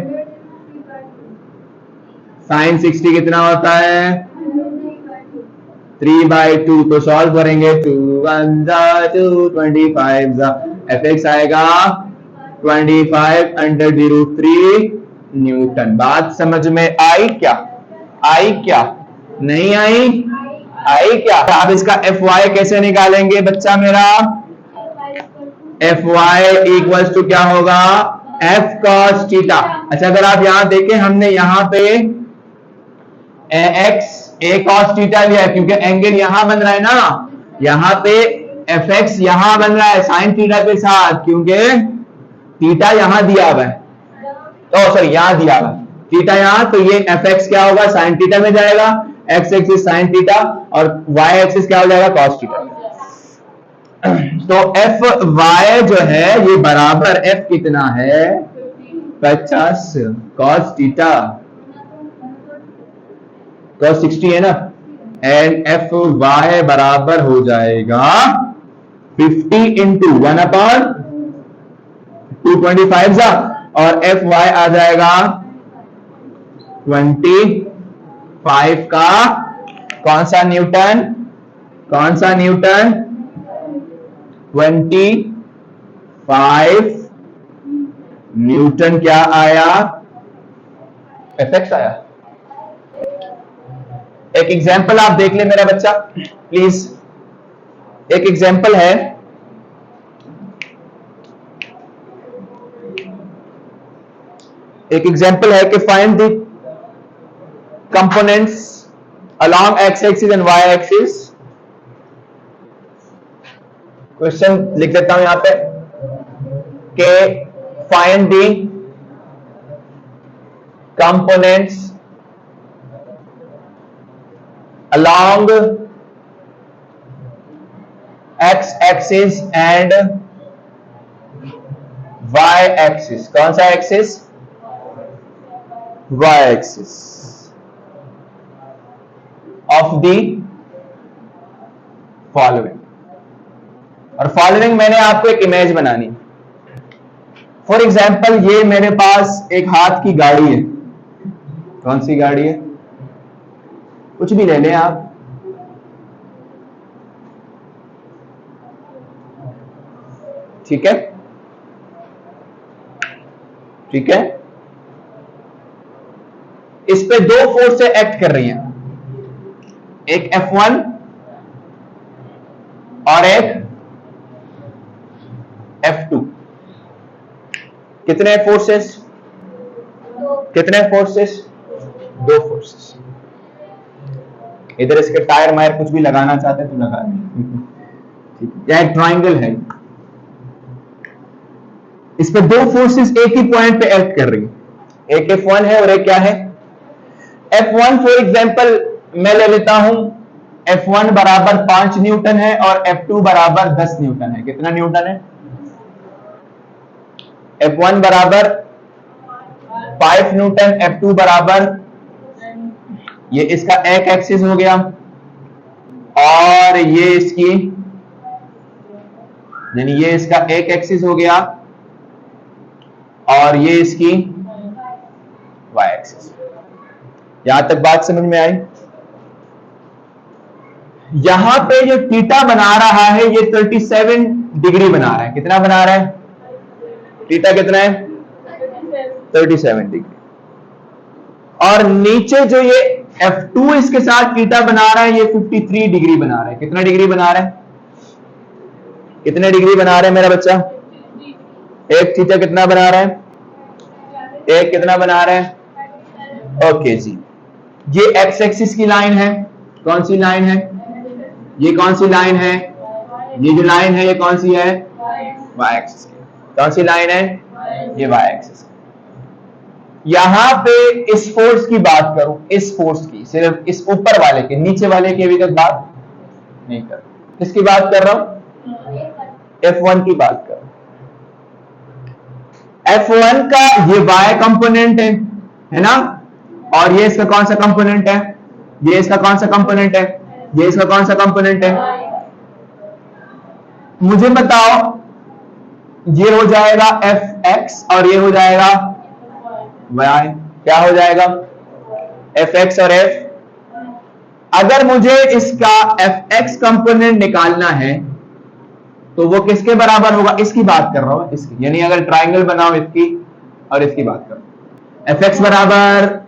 साइन 60 कितना होता है? 3/2। तो सॉल्व करेंगे, 2 1 2 25, Fx आएगा 25/√3 न्यूटन। बात समझ में आई क्या? आई क्या? नहीं आई? आई क्या? आप इसका Fy कैसे निकालेंगे बच्चा मेरा? Fy इक्वल्स टू क्या होगा? F cos theta. अच्छा, अगर आप यहां देखें, हमने यहां पे a cos थीटा लिया है, क्योंकि एंगल यहां बन रहा है ना, यहां पे Fx यहां बन रहा है साइन थीटा के साथ, क्योंकि थीटा यहां दिया हुआ है। तो सॉरी, यहां दिया हुआ है थीटा यहां, तो ये Fx क्या होगा? साइन थीटा में जाएगा। x एक्सिस साइन थीटा और y एक्सिस क्या हो जाएगा? cos theta. तो Fy जो है ये बराबर F कितना है? 50 cos थीटा, cos 60 है ना, एंड Fy बराबर हो जाएगा 50 इंटू 1/225 और Fy आ जाएगा 25 का कौन सा न्यूटन? कौन सा न्यूटन? 25 न्यूटन क्या आया? Fx आया। एक एग्जाम्पल आप देख ले मेरा बच्चा प्लीज। एक एग्जाम्पल है, कि find the components along x axis and y axis। Question लिख देता हूं यहां पे कि find the components along x axis and y axis। कौन सा axis? y axis of the following। और फॉलोइंग मैंने आपको एक इमेज बनानी। फॉर एग्जाम्पल, ये मेरे पास एक हाथ की गाड़ी है। कौन सी गाड़ी है? कुछ भी ले लें आप। ठीक है, ठीक है। इस पे दो फोर्स से एक्ट कर रही हैं, एक F1 और एक F2। कितने फोर्सेस? कितने फोर्सेस? दो फोर्सेस। इधर इसके टायर मायर कुछ भी लगाना चाहते हैं तो लगा दें। यह एक ट्राइंगल है, इस पे दो फोर्सेस एक ही पॉइंट पे एक्ट कर रही है। एक F1 है और एक क्या है? F1 फॉर एग्जांपल मैं ले लेता हूं, F1 बराबर 5 न्यूटन है और F2 बराबर 10 न्यूटन है। कितना न्यूटन है? F1 बराबर 5 न्यूटन, F2 बराबर, ये इसका एक एक्सिस हो गया और ये इसकी, यानी ये इसका एक एक्सिस हो गया और ये इसकी वाई एक्सिस। यहां तक बात समझ में आई? यहां पे जो थीटा बना रहा है ये 37 डिग्री बना रहा है। कितना बना रहा है? थीटा कितना है? 37 डिग्री। और नीचे जो ये F2 इसके साथ थीटा बना रहा है ये 53 डिग्री बना रहा है। कितना डिग्री बना रहा है? कितने डिग्री बना रहे हैं मेरा बच्चा? एक थीटा कितना बना रहे हैं, एक कितना बना रहे हैं, ओके जी। ये एक्स एक्सिस की लाइन है, कौन सी लाइन है, ये कौन सी लाइन है, ये जो लाइन है ये कौन सी है, वाई एक्सिस की। कौन सी लाइन है, ये वाई एक्सिस। यहां पे इस फोर्स की बात करूं, इस फोर्स की, सिर्फ इस ऊपर वाले के, नीचे वाले की अभी तक बात नहीं कर, किसकी बात कर रहा हूं, F1 की बात कर रहा हूं। F1 का ये y कंपोनेंट है ना, और ये इसका कौन सा कंपोनेंट है, ये इसका कौन सा कंपोनेंट है, ये इसका कौन सा कंपोनेंट है, मुझे बताओ। ये हो जाएगा fx और ये हो जाएगा y, क्या हो जाएगा, fx और f। अगर मुझे इसका fx कंपोनेंट निकालना है तो वो किसके बराबर होगा, इसकी बात कर रहा हूं, इसकी, यानी अगर ट्राइंगल बनाओ इसकी और इसकी बात करो, fx बराबर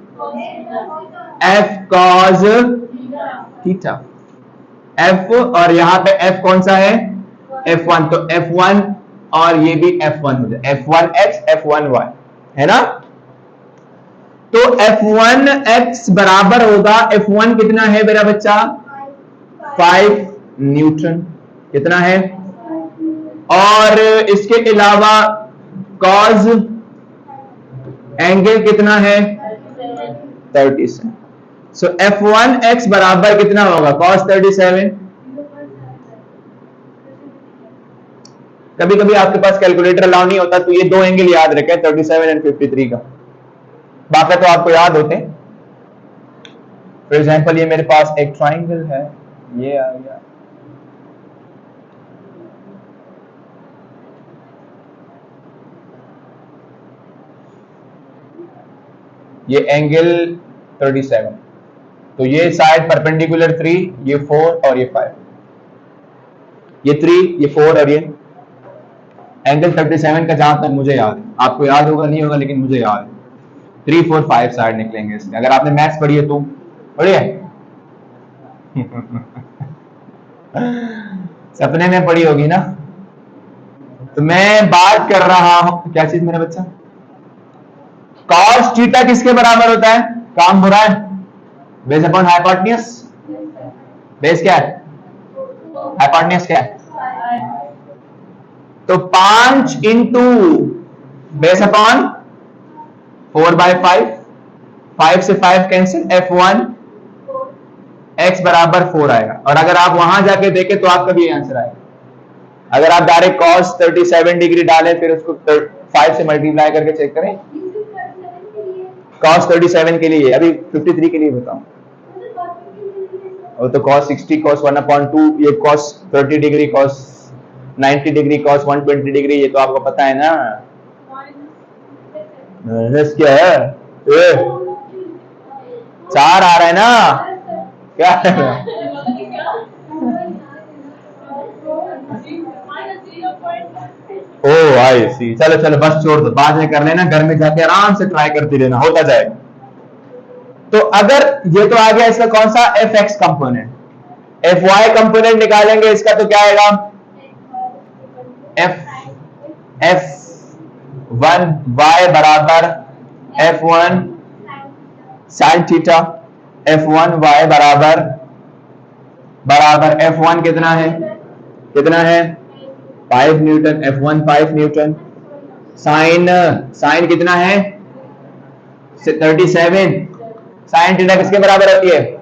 f cos थीटा, f और यहां पे f कौन सा है, f1, तो f1 और ये भी f1 हो जाए, f1x f1y है ना। तो f1x बराबर होगा, f1 कितना है मेरा बच्चा, 5 न्यूटन, कितना है, और इसके अलावा कॉज एंगल कितना है, 37। सो f1x बराबर कितना होगा, cos 37। कभी कभी आपके पास कैलकुलेटर अलाउ नहीं होता तो ये दो एंगल याद रखें, 37 एंड 53 का, बाकी तो आपको याद होते हैं। फॉर एग्जाम्पल ये मेरे पास एक ट्राइंगल है, ये आ गया, ये एंगल 37, तो ये साइड परपेंडिकुलर 3, ये 4 और ये 5, ये 3, ये 4 और ये एंगल 37 का, जहां तक मुझे याद है, आपको याद होगा नहीं होगा लेकिन मुझे याद है 3, 4, 5 साइड निकलेंगे इसमें। अगर आपने मैथ्स पढ़ी है तो पढ़ी है सपने में पढ़ी होगी ना। तो मैं बात कर रहा हूं, क्या चीज मेरा बच्चा, cos थीटा किसके बराबर होता है, काम बुरा है, बेस अपॉन हाइपोटेन्यूज, बेस क्या है, हाइपोटेन्यूज क्या है, तो 5 इंटू बेस अपॉन 4/5, 5 से 5 कैंसिल, f1 x बराबर 4 आएगा। और अगर आप वहां जाके देखें तो आपका भी आंसर आएगा। अगर आप डायरेक्ट cos 37 डिग्री डालें फिर उसको 5 से मल्टीप्लाई करके चेक करें, cos 37 के लिए, अभी 53 के लिए बताऊं, वो तो cos 60, cos 1/2, ये cos 30 degree, cos 90 degree, cos 120 degree, ये तो आपको पता है ना। क्या है, 4 आ रहा है ना, क्या है ओ आई सी, चलो चलो बस छोड़ दो, बाद में कर लेना, घर में जाके आराम से ट्राई करती रहना, होता जाएगा। तो अगर ये तो आ गया इसका कौन सा, fx कंपोनेंट, fy कंपोनेंट निकालेंगे इसका तो क्या आएगा, f1y बराबर f1 sin थीटा, f1y बराबर f1 कितना है, 5 न्यूटन, f1 5 न्यूटन, साइन कितना है 37, साइन थीटा किसके बराबर होती है,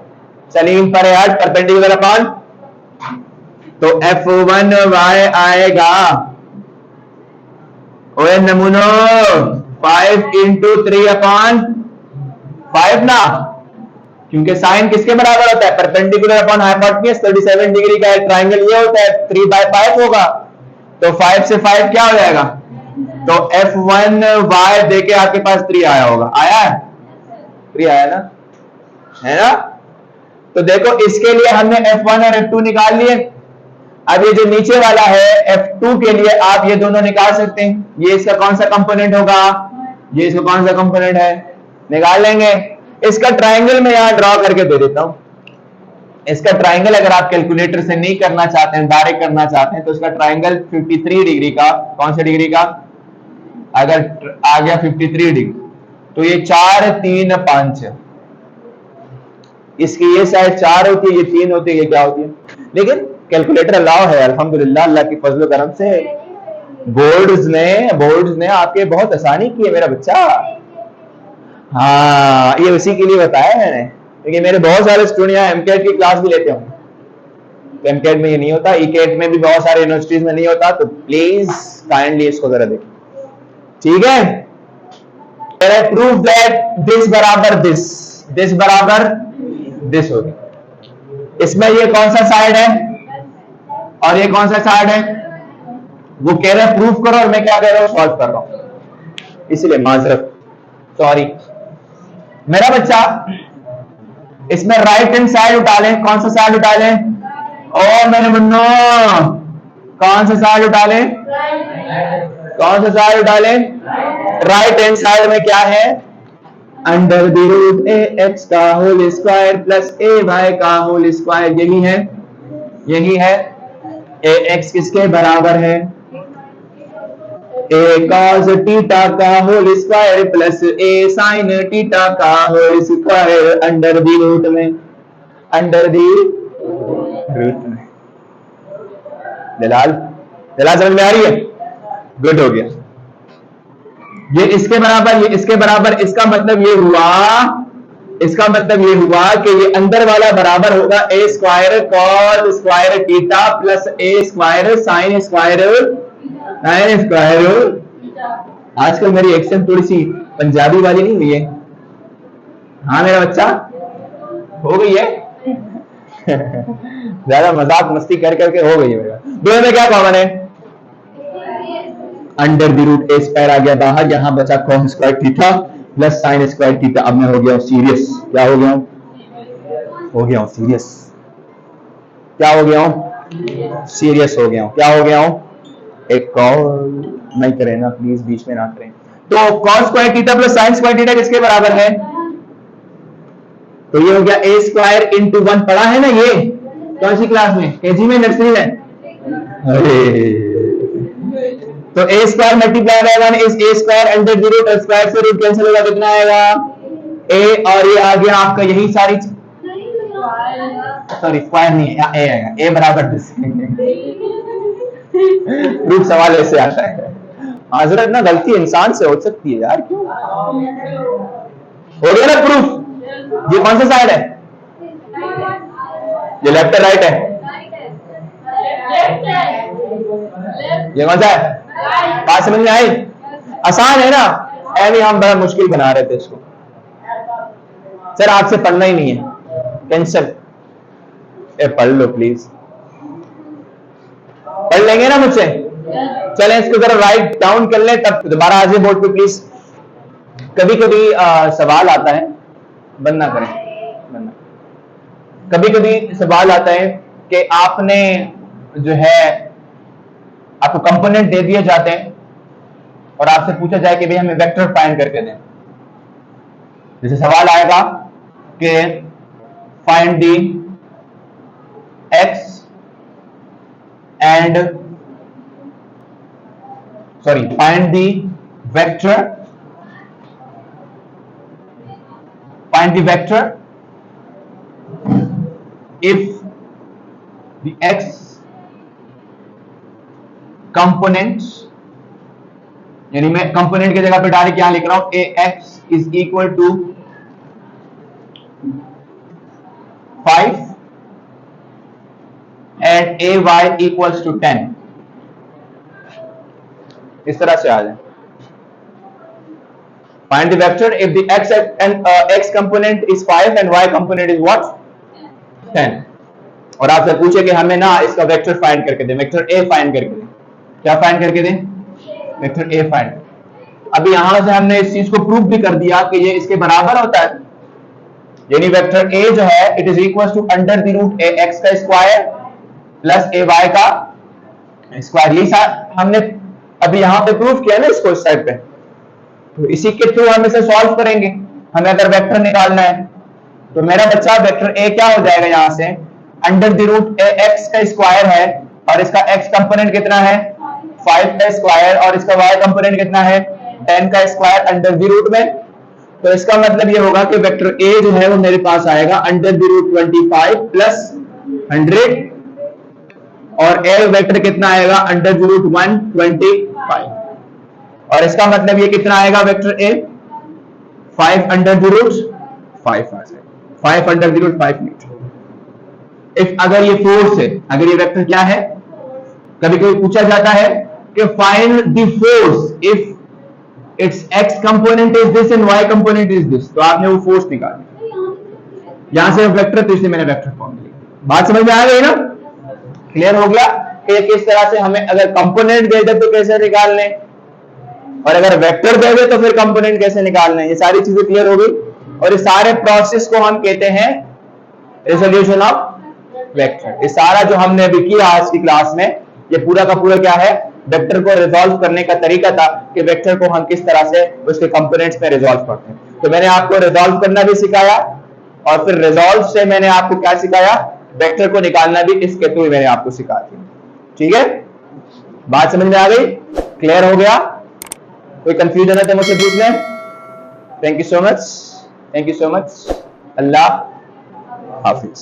सलीम पर हट, परपेंडिकुलर अपॉन, तो f1y आएगा, ओए नमूनो 5 इंटू 3/5 ना, क्योंकि साइन किसके बराबर होता है, परपेंडिकुलर अपॉन हाइपोटेन्यूज, 37 डिग्री का एक ट्राइंगल ये होता है, 3/5 होगा, तो 5 से 5 क्या हो जाएगा, तो f1y देके आपके पास 3 आया होगा, आया है 3 आया ना, है ना। तो देखो इसके लिए हमने f1 और f2 निकाल लिए। अब ये जो नीचे वाला है f2 के लिए आप ये दोनों निकाल सकते हैं, ये इसका कौन सा कंपोनेंट होगा, ये इसका कौन सा कंपोनेंट है, निकाल लेंगे। इसका ट्राइंगल मैं यहां ड्रॉ करके दे देता हूं। इसका ट्राइंगल अगर आप कैलकुलेटर से नहीं करना चाहते हैं, डायरेक्ट करना चाहते हैं, तो इसका ट्राइंगल 53 डिग्री का, कौन से डिग्री का, अगर आ गया 53 डिग्री तो ये 4 3 5 है, इसकी ये साइड 4 होती है, ये 3 होती है, ये क्या होती है। लेकिन कैलकुलेटर अलाउ है अल्हम्दुलिल्लाह, अल्लाह की फजल करम से बोर्ड्स ने आपके बहुत आसानी की है मेरा बच्चा। हाँ, ये उसी के लिए बताया मैंने, क्योंकि मेरे बहुत सारे स्टूडेंट यहाँ एमकेट की क्लास भी लेते होंगे, तो एमकेट में ये नहीं होता, ईकेट में भी बहुत सारे यूनिवर्सिटीज में नहीं होता, तो प्लीज काइंडली इसको जरा देखिए, ठीक है। प्रूफ दैट दिस बराबर दिस बराबर दिस हो गया। इसमें ये कौन सा साइड है और ये कौन सा साइड है, वो कह रहे हैं प्रूफ करो और मैं क्या कह रहा हूं, सॉल्व कर रहा हूं, इसलिए माजरत, सॉरी। मेरा बच्चा इसमें राइट हैंड साइड उठा लें, कौन सा साइड उठा लें, और मेरे मुन्नो कौन सा साइड उठा लें, कौन सा साइड उठा लें, राइट हैंड साइड में क्या है, under the root A X का whole square plus A Y का होल स्क्वायर, यही है। ए एक्स किसके बराबर है, ए कॉस थीटा का whole square plus A sine theta का whole square under the root में, अंडर द रूट में। दलाल समझ में आ रही है, गुड हो गया। ये इसके बराबर, ये इसके बराबर, इसका मतलब ये हुआ कि ये अंदर वाला बराबर होगा A square cos square theta plus A square sine square आजकल मेरी एक्सेंट थोड़ी सी पंजाबी वाली नहीं हुई है, हाँ मेरा बच्चा हो गई है ज्यादा मजाक मस्ती कर करके हो गई है मेरा। दोनों में क्या कॉमन है, under the root A square आ गया बाहर, यहां बचा cos square theta plus sine square theta. अब मैं हो गया हूं सीरियस, क्या हो गया हूं सीरियस, क्या हो गया हूं सीरियस हो गया हूं, क्या हो गया हूं, एक कॉल नहीं करें ना प्लीज, बीच में ना करें। तो cos square theta plus sine square theta किसके बराबर है, तो ये हो गया ए स्क्वायर इंटू 1, पढ़ा है ना ये कौन सी क्लास में, केजी में, नर्सरी में। अरे तो A square multiply by 1 is A square under the root, square से रूट कैंसिल होगा, कितना आएगा ए, और ये आ गया आपका यही सारी, सॉरी स्क्वायर नहीं है, ए आएगा, ए बराबर दिस रूट सवाल ऐसे आता है। हजरत ना गलती इंसान से हो सकती है यार, क्यों हो गया ना प्रूफ। ये कौन सा साइड है, ये लेफ्ट है राइट है, ये कौन सा है, बात समझ में आई, आसान है ना, ऐसे हम बड़ा मुश्किल बना रहे थे इसको। सर आपसे पढ़ना ही नहीं है, कैंसिल, पढ़ लो प्लीज, पढ़ लेंगे ना मुझसे, चलें इसको जरा राइट डाउन कर ले, तब दोबारा आ जाए बोर्ड पे प्लीज। कभी कभी सवाल आता है, बंद ना करें, कभी कभी सवाल आता है कि आपने जो है आपको कंपोनेंट दे दिए जाते हैं और आपसे पूछा जाए कि भाई हमें वेक्टर फाइंड करके दें। जैसे सवाल आएगा कि find the x and find the vector, if the x components, यानी मैं कंपोनेंट की जगह पे डायरेक्ट क्या लिख रहा हूं, A X is equal to 5 and A Y equals to 10, इस तरह से आ जाए। Find the vector if the x and x component is 5 and y component is what 10, और आपसे पूछे कि हमें ना इसका वेक्टर फाइंड करके दें, वेक्टर a फाइंड करके दें, क्या फाइंड करके दें, वेक्टर a फाइंड। अभी यहां से हमने इस चीज को प्रूव भी कर दिया कि ये इसके बराबर होता है, यानी वेक्टर a जो है it is equal to under the root A X का स्क्वायर प्लस ए वाई का स्क्वायर। ये हमने अभी यहां पे प्रूव किया ना इसको इस साइड पे, तो इसी के थ्रू हम इसे सॉल्व करेंगे। हमें अगर वेक्टर निकालना है तो मेरा बच्चा वेक्टर a क्या हो जाएगा, यहां से under the root A X का स्क्वायर है और इसका x कंपोनेंट कितना है 5 का स्क्वायर और इसका y कंपोनेंट कितना है 10 का स्क्वायर अंडर द रूट में, तो इसका मतलब ये होगा कि वेक्टर ए जो है वो मेरे पास आएगा अंडर द रूट 25 प्लस 100, और एल वेक्टर कितना आएगा अंडर द रूट 125, और इसका मतलब ये कितना आएगा vector A 5 under the root 5 under the root 5 metre. If अगर ये फोर्स है, अगर ये वेक्टर क्या है, कभी कभी पूछा जाता है कि find the force if it's x component is this and y component is this, तो आपने वो फोर्स निकाली, यहां से वेक्टर, तो इसलिए मैंने वेक्टर फॉर्म लिया। बात समझ में आ गई ना, क्लियर हो गया कि किस तरह से हमें अगर कंपोनेंट दे दे तो कैसे निकालने, और अगर वेक्टर दे दे तो फिर कंपोनेंट कैसे निकालने, ये सारी चीजें क्लियर हो गई। और इस सारे प्रोसेस को हम कहते हैं रिजोल्यूशन ऑफ वेक्टर। ये सारा जो हमने अभी किया आज की क्लास में, ये पूरा का पूरा क्या है, वेक्टर को रिजॉल्व करने का तरीका था कि वेक्टर को हम किस तरह से उसके कंपोनेंट्स में रिजॉल्व करते हैं। तो मैंने आपको रिजॉल्व करना भी सिखाया, और फिर रिजॉल्व से मैंने आपको क्या सिखाया, वेक्टर को निकालना भी इसके थ्रू मैंने आपको सिखा दिया। ठीक है, बात समझ में आ गई, क्लियर हो गया? कोई कंफ्यूजन है तो मुझसे पूछ लें। Thank you so much, thank you so much, Allah Hafiz.